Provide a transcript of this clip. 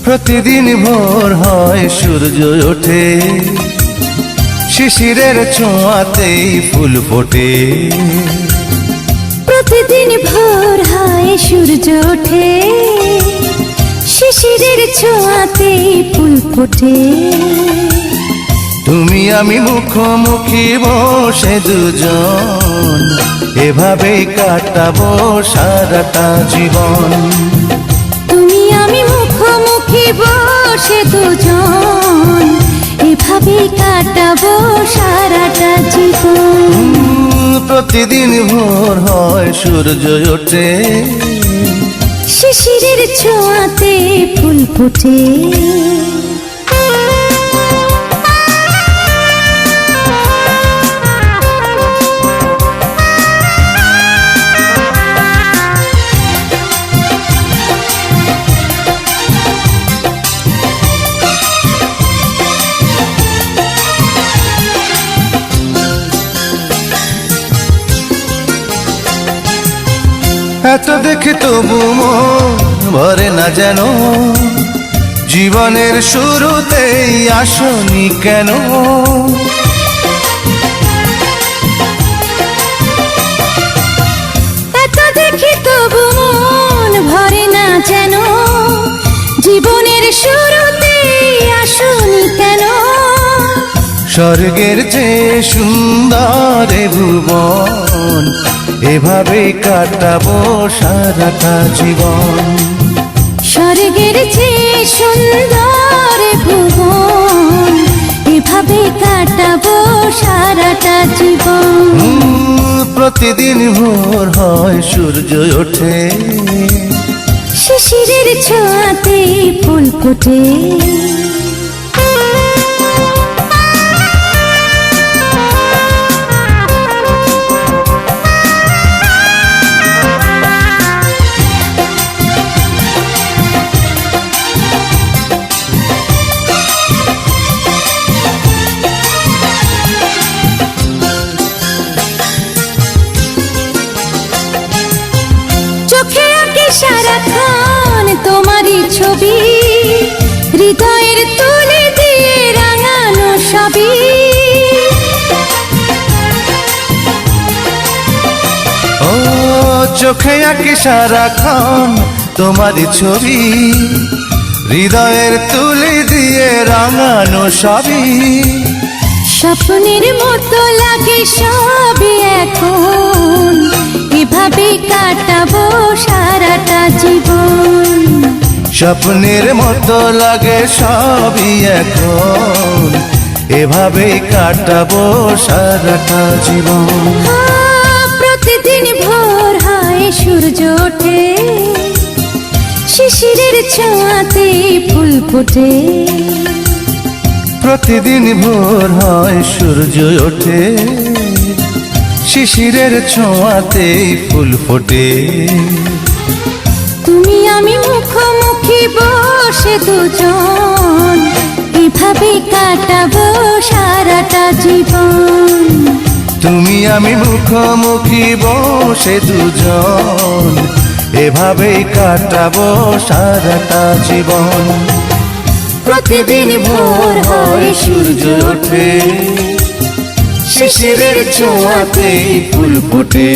প্রতিদিন ভোর হয় সূর্য ওঠে, শিশিরের ছোঁয়াতেই ফুল ফোটে। প্রতিদিন ভোর হয় সূর্য ওঠে, শিশিরের ছোঁয়াতেই ফুল ফোটে। তুমি আমি মুখোমুখি বসে দুজন, এভাবেই কাটাবো সারাটা জীবন। তুমি আমি মুখোমুখি বসে দুজন, এভাবেই কাটাবো সারাটা জীবন। প্রতিদিন ভোর হয় সূর্য ওঠে, শিশিরের ছোঁয়াতে ফুল ফোটে। এত দেখে তবু মন ভরে না যেন, জীবনের শুরুতেই আসনি কেন? এত দেখে তবু মন ভরে না যেন, জীবনের শুরুতেই আসনি কেন? স্বর্গের চেয়ে সুন্দর এ ভুবন, এভাবেই কাটাবো সারাটা জীবন। স্বর্গের চেয়ে সুন্দর ভুবন, এভাবে কাটাবো সারাটা জীবন। প্রতিদিন ভোর হয় সূর্য ওঠে, শিশিরের ছোঁয়াতে ফুল ফোটে। সারাক্ষণ তোমারই ছবি, হৃদয়ের তুলে দিয়ে রাঙানো সবই। ও চোখে আঁকি সারাক্ষণ তোমারই ছবি, হৃদয়ের তুলে দিয়ে রাঙানো সবই। স্বপ্নের মতো লাগে সবই এখন, এভাবে কাটাবো সারাটা জীবন। স্বপ্নের মতো লাগে সবই এখন, এভাবেই কাটাবো সারাটা জীবন। প্রতিদিন ভোর হয় সূর্য ওঠে, শিশিরের ছোঁয়াতে ফুল ফোটে। প্রতিদিন ভোর হয় সূর্য ওঠে, শিশিরের ছোঁয়াতেই ফুল ফোটে। তুমি আমি মুখোমুখি বসে দুজন, এভাবে কাটাবো সারাটা জীবন। তুমি আমি মুখোমুখি বসে দুজন, এভাবেই কাটাবো সারাটা জীবন। প্রতিদিন ভোর হয় সূর্য ওঠে, শিশিরের ছোঁয়াতেই ফুল ফোটে।